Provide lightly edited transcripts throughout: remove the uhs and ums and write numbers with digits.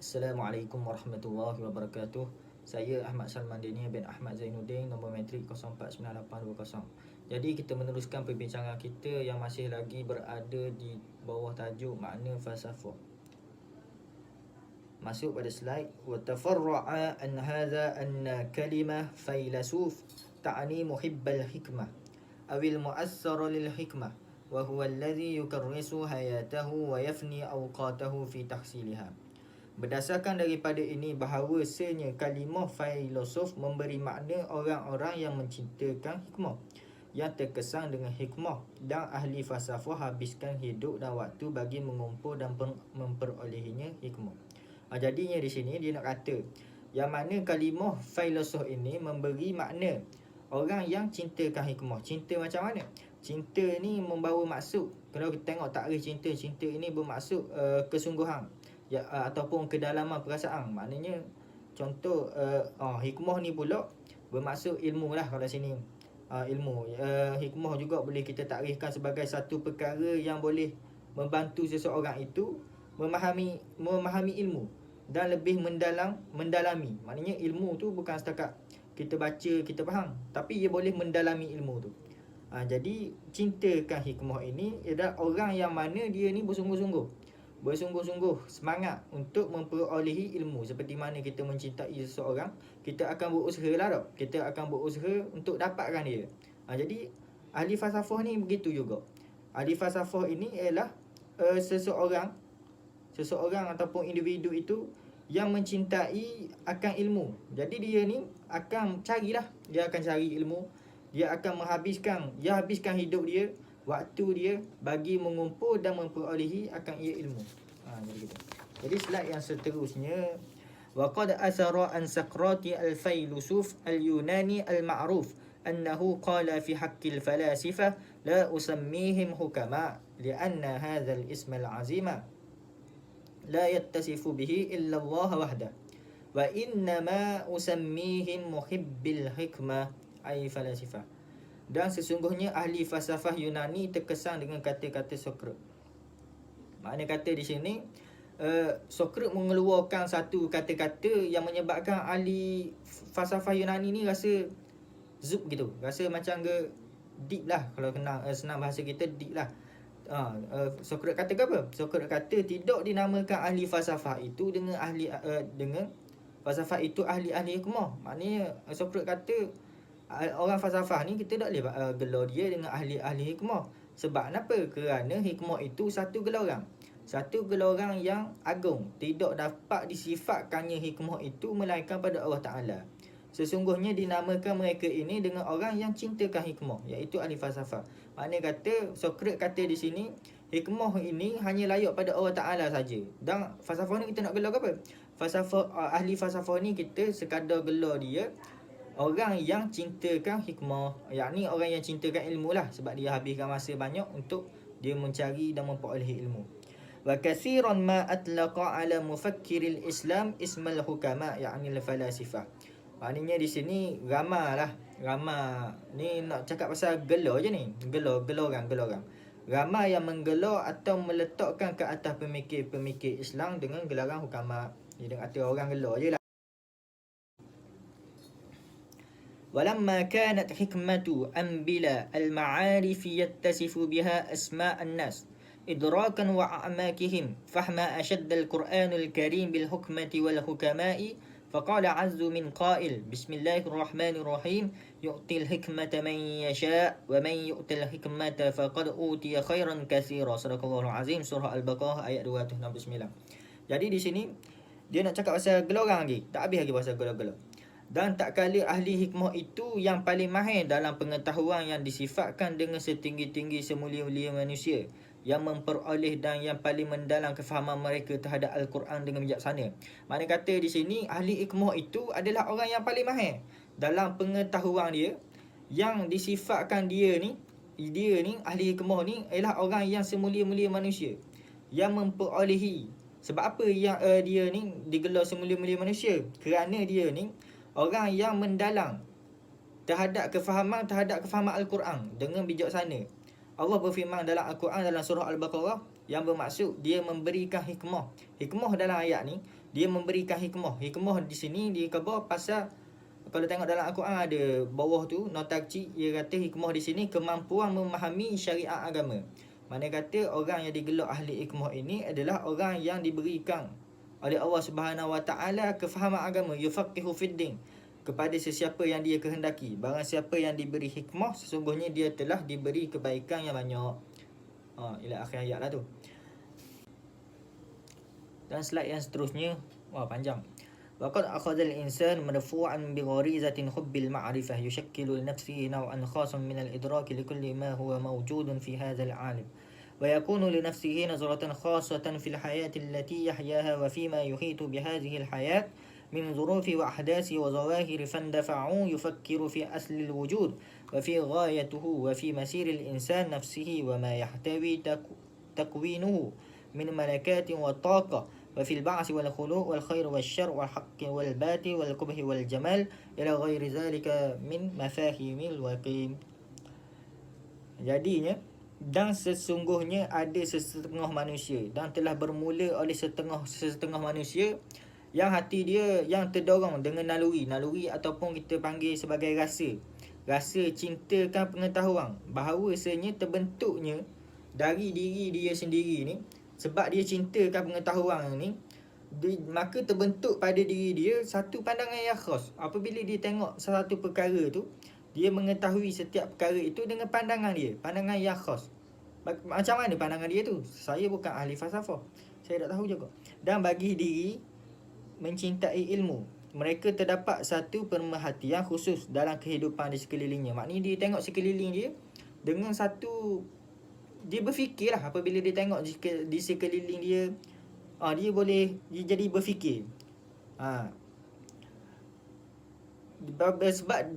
Assalamualaikum warahmatullahi wabarakatuh. Saya Ahmad Salman Dini bin Ahmad Zainuddin, nombor matrik 049820. Jadi kita meneruskan perbincangan kita yang masih lagi berada di bawah tajuk makna falsafah. Masuk pada slide. Wa tafarra'a an hadha anna kalimah failasuf ta'ni muhibbal hikmah awil mu'assara lil hikmah wa huwa alladhi yukarrisu hayatahu wa yafni awqatahu fi tahsiliha. Berdasarkan daripada ini bahawasanya kalimah filosof memberi makna orang-orang yang mencintakan hikmah, yang terkesan dengan hikmah, dan ahli falsafah habiskan hidup dan waktu bagi mengumpul dan memperolehinya hikmah. Jadinya di sini dia nak kata yang mana kalimah filosof ini memberi makna orang yang cintakan hikmah. Cinta macam mana? Cinta ni membawa maksud. Kalau kita tengok takrif cinta, cinta ini bermaksud kesungguhan ya, ataupun kedalaman perasaan. Maknanya contoh hikmah ni pula bermaksud ilmu lah kalau sini. Ilmu hikmah juga boleh kita takrifkan sebagai satu perkara yang boleh membantu seseorang itu memahami ilmu dan lebih mendalami. Maknanya ilmu tu bukan setakat kita baca, kita faham, tapi ia boleh mendalami ilmu tu. Jadi cintakan hikmah ini adalah orang yang mana dia ni bersungguh-sungguh semangat untuk memperolehi ilmu. Seperti mana kita mencintai seseorang, kita akan berusaha lah tak? Kita akan berusaha untuk dapatkan dia. Jadi ahli falsafah ni begitu juga. Ahli falsafah ini ialah seseorang ataupun individu itu yang mencintai akan ilmu. Jadi dia ni akan carilah, dia akan cari ilmu, dia akan habiskan hidup dia, waktu dia bagi mengumpul dan memperolehi akan ia ilmu. Jadi slide yang seterusnya, wa qad athara an Saqrati al-Failusuf al-Yunani al-ma'ruf annahu qala fi haqqil falasifah la usammihim hukama li'anna hadha al-ism al-azima la yattasifu bihi illa Allah wahdah wa innama usammihim muhibbil hikmah ay falasifah. Dan sesungguhnya ahli falsafah Yunani terkesan dengan kata-kata Sokrat. Makna kata di sini Sokrat mengeluarkan satu kata-kata yang menyebabkan ahli falsafah Yunani ni rasa zup gitu, rasa macam ke deep lah. Kalau senang bahasa kita, deep lah. Sokrat kata apa? Sokrat kata tidak dinamakan ahli falsafah itu dengan falsafah itu ahli-ahli hikmah. Maknanya Sokrat kata orang falsafah ni kita tak boleh gelar dia dengan ahli-ahli hikmah. Sebab kenapa? Kerana hikmah itu satu gelarang yang agung. Tidak dapat disifatkannya hikmah itu melainkan pada Allah Ta'ala. Sesungguhnya dinamakan mereka ini dengan orang yang cintakan hikmah, iaitu ahli falsafah. Maknanya kata, Sokrat kata di sini, hikmah ini hanya layak pada Allah Ta'ala saja. Dan falsafah ni kita nak gelar apa? Ahli falsafah ni kita sekadar gelar dia orang yang cintakan hikmah, yakni orang yang cintakan ilmu lah, sebab dia habiskan masa banyak untuk dia mencari dan memperolehi ilmu. Wa kathiran ma atlaqa ala mufakkiril Islam ismal hukama, yakni al-falasifah. Maknanya di sini ramai ni nak cakap pasal gelar je ni, gelarang. Ramai yang menggelar atau meletakkan ke atas pemikir-pemikir Islam dengan gelaran hukama. Dia kata orang gelar je lah. ولما كانت حكمة أنبلا المعارف يتصف بها أسماء الناس إدراكا وأعماقهم فهم أشد القرآن الكريم بالحكمة والحكماء فقال عز من قائل بسم الله الرحمن الرحيم يؤتي الحكمة من يشاء ومن يؤتي الحكمة فقد أوتي خيرا كثيرا. صدق الله العظيم. Surah Al-Baqarah ayat 269. Jadi di sini dia nak cakap pasal gelarang lagi, tak habis lagi pasal gelar-gelar. Dan tak kala ahli hikmah itu yang paling mahir dalam pengetahuan yang disifatkan dengan setinggi-tinggi semulia-mulia manusia, yang memperoleh dan yang paling mendalam kefahaman mereka terhadap Al-Quran dengan bijaksana. Makna kata di sini ahli hikmah itu adalah orang yang paling mahir dalam pengetahuan dia, yang disifatkan dia ni ahli hikmah ni ialah orang yang semulia-mulia manusia, yang memperolehi. Sebab apa yang dia ni digelar semulia-mulia manusia? Kerana dia ni orang yang mendalam terhadap kefahaman Al-Quran dengan bijaksana. Allah berfirman dalam Al-Quran dalam surah Al-Baqarah yang bermaksud dia memberikan hikmah. Hikmah dalam ayat ni, dia memberikan hikmah. Hikmah di sini dia khabar pasal, kalau tengok dalam Al-Quran ada bawah tu nota kecil, dia kata hikmah di sini kemampuan memahami syariat agama. Mana kata orang yang digelar ahli hikmah ini adalah orang yang diberikan oleh Allah Subhanahu Wa Taala kefahaman agama, yufaqihu fiddin, kepada sesiapa yang dia kehendaki. Barang siapa yang diberi hikmah, sesungguhnya dia telah diberi kebaikan yang banyak. Ila akhir ayat lah tu. Dan slide yang seterusnya, wah panjang. وقد أخذ الإنسان مرفوعا بغريزة حب المعرفة يشكل لنفسه نوعا خاصا من الإدراك لكل ما هو موجود في هذا العالم، ويكون لنفسه نظرة خاصة في الحياة التي يحياها وفيما يحيط بهذه الحياة من ظروف وأحداث وظواهر، فاندفع يفكر في أصل الوجود وفي غايته وفي مسير الإنسان نفسه وما يحتوي تكوينه من ملكات وطاقة، وفي البعث والخلوق والخير والشر والحق والباطل والقبح والجمال إلى غير ذلك من مفاهيم الوقيم. Jadinya, dan sesungguhnya ada sesetengah manusia, dan telah bermula oleh sesetengah manusia yang hati dia yang terdorong dengan naluri ataupun kita panggil sebagai rasa cintakan pengetahuan, bahawasanya terbentuknya dari diri dia sendiri ni. Sebab dia cintakan pengetahuan ni, maka terbentuk pada diri dia satu pandangan yang khas. Apabila dia tengok satu perkara tu, dia mengetahui setiap perkara itu dengan pandangan dia, pandangan yang khas. Macam mana pandangan dia tu? Saya bukan ahli falsafah, saya tak tahu juga. Dan bagi diri mencintai ilmu, mereka terdapat satu pemerhatian khusus dalam kehidupan di sekelilingnya. Maknanya dia tengok sekeliling dia dengan satu, dia berfikirlah apabila dia tengok di sekeliling dia, dia jadi berfikir.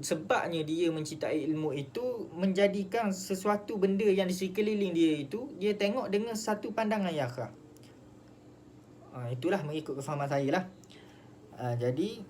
Sebabnya dia mencintai ilmu itu menjadikan sesuatu benda yang di sekeliling dia itu, dia tengok dengan satu pandangan yang khas. Itulah mengikut kefahaman saya lah. Jadi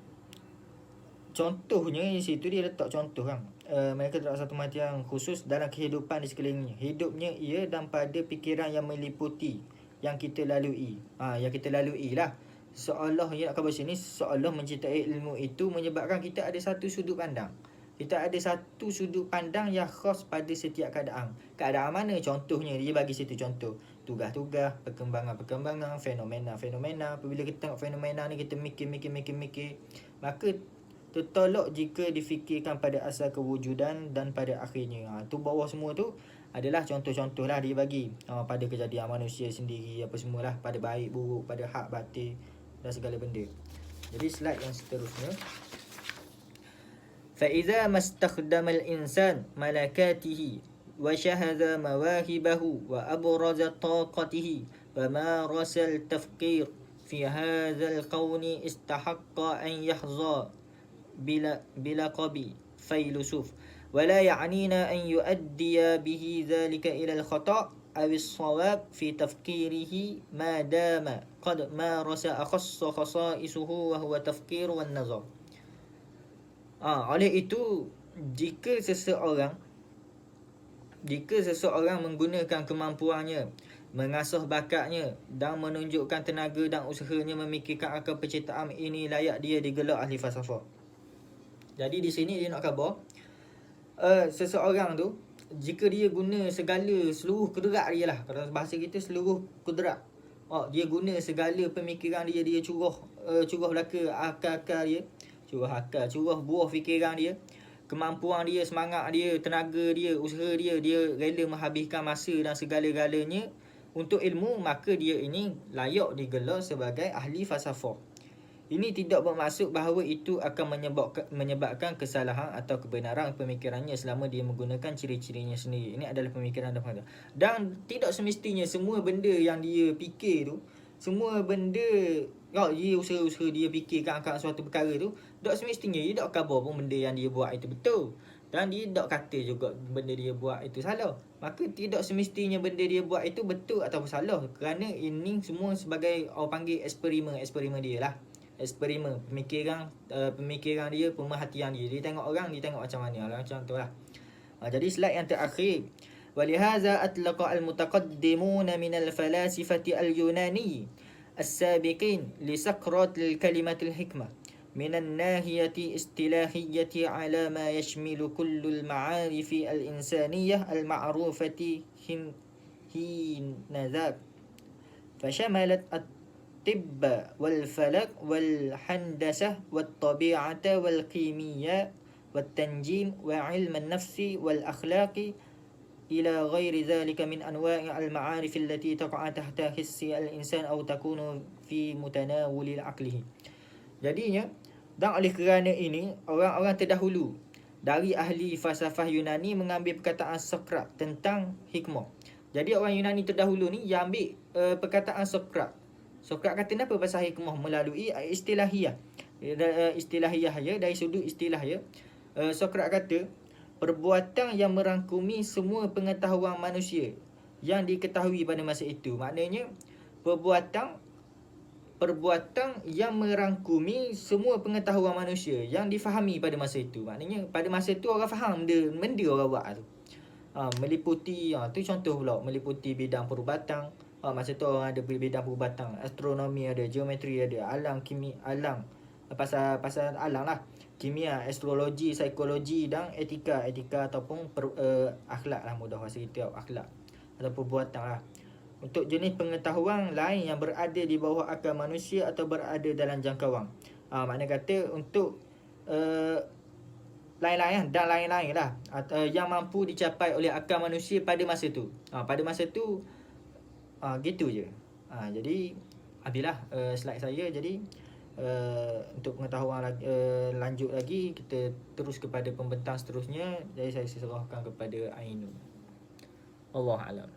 contohnya di situ dia letak contoh kan. Mereka terdapat satu perhatian khusus dalam kehidupan di sekelilingnya, hidupnya ia dan pada fikiran yang meliputi yang kita lalui. Yang kita lalui lah. Seolah yang nak khabar sini, seolah mencintai ilmu itu menyebabkan kita ada satu sudut pandang. Kita ada satu sudut pandang yang khas pada setiap keadaan. Keadaan mana? Contohnya dia bagi situ contoh. Tugas-tugas, perkembangan-perkembangan, fenomena-fenomena. Apabila kita tengok fenomena ni, kita mikir. Maka tertolak jika difikirkan pada asal kewujudan dan pada akhirnya. Tu bawah semua tu adalah contoh-contoh lah dia bagi pada kejadian manusia sendiri, apa semualah, pada baik buruk, pada hak batil dan segala benda. Jadi slide yang seterusnya, فَإِذَا مَسْتَخْدَمَ الْإِنسَانِ مَلَكَاتِهِ وَشَهَدَ مَوَاهِبَهُ وَأَبْرَزَ طَاقَتِهِ وَمَارَسَ التَّفْكِيرِ في هذا الكون استحق أن يحظى بلقب فيلسوف، ولا يعنينا أن يؤدي به ذلك إلى الخطأ أو الصواب في تفكيره ما دام قد مارس أخص خصائصه وهو تفكير والنظر. Oleh itu, jika seseorang menggunakan kemampuannya, mengasah bakatnya dan menunjukkan tenaga dan usahanya memikirkan akan penciptaan ini, layak dia digelar ahli falsafah. Jadi di sini dia nak khabar, seseorang tu jika dia guna seluruh kudrat dia lah, kalau bahasa kita seluruh kudrat, dia guna segala pemikiran dia, dia curah belaka akal dia, curah buah fikiran dia, kemampuan dia, semangat dia, tenaga dia, usaha dia rela menghabiskan masa dan segala-galanya untuk ilmu, maka dia ini layak digelar sebagai ahli falsafah. Ini tidak bermaksud bahawa itu akan menyebabkan kesalahan atau kebenaran pemikirannya selama dia menggunakan ciri-cirinya sendiri. Ini adalah pemikiran dan tidak semestinya semua benda yang dia fikir tu, semua benda dia usaha-usaha dia fikirkan akan suatu perkara tu, tak semestinya dia tak khabar pun benda yang dia buat itu betul, dan dia tak kata juga benda dia buat itu salah. Maka tidak semestinya benda dia buat itu betul atau salah, kerana ini semua sebagai orang panggil eksperimen dia lah. Eksperimen pemikiran dia, pemerhatian dia. Dia tengok orang, dia tengok macam mana lah, macam tu lah. Jadi slide yang terakhir, ولهذا أطلق المتقدمون من الفلاسفة اليوناني السابقين لسقراط الكلمة الحكمة من الناحية الاصطلاحية على ما يشمل كل المعارف الإنسانية المعروفة حينذاك، فشملت الطب والفلك والهندسة والطبيعة والكيمياء والتنجيم وعلم النفس والأخلاق إلى غير ذلك من أنواع المعارف التي تقع تحت حس الإنسان أو تكون في متناول عقله. Jadinya, dan oleh kerana ini, orang-orang terdahulu dari ahli falsafah Yunani mengambil perkataan Sokrat tentang hikmah. Jadi orang Yunani terdahulu ni yang ambil perkataan Sokrat. Sokrat kata apa pasal hikmah melalui istilahiyah. Istilahiyah ya, dari sudut istilah ya. Sokrat kata perbuatan yang merangkumi semua pengetahuan manusia yang diketahui pada masa itu. Maknanya perbuatan yang merangkumi semua pengetahuan manusia yang difahami pada masa itu. Maknanya pada masa itu orang faham benda orang buat tu. Meliputi tu contoh pula, meliputi bidang perubatan. Masa tu orang ada bidang perubatan, astronomi ada, geometri ada, alam pasal alam lah, kimia, astrologi, psikologi dan etika ataupun akhlak lah, mudah bahasa kita akhlak atau perbuatan lah. Untuk jenis pengetahuan lain yang berada di bawah akal manusia atau berada dalam jangkauan. Makna kata untuk lain-lain dan lain-lain lah yang mampu dicapai oleh akal manusia pada masa tu. Pada masa tu gitu je. Jadi habislah slide saya. Jadi untuk pengetahuan lanjut lagi, kita terus kepada pembentang seterusnya. Jadi saya serahkan kepada Ainul. Wallahu a'lam.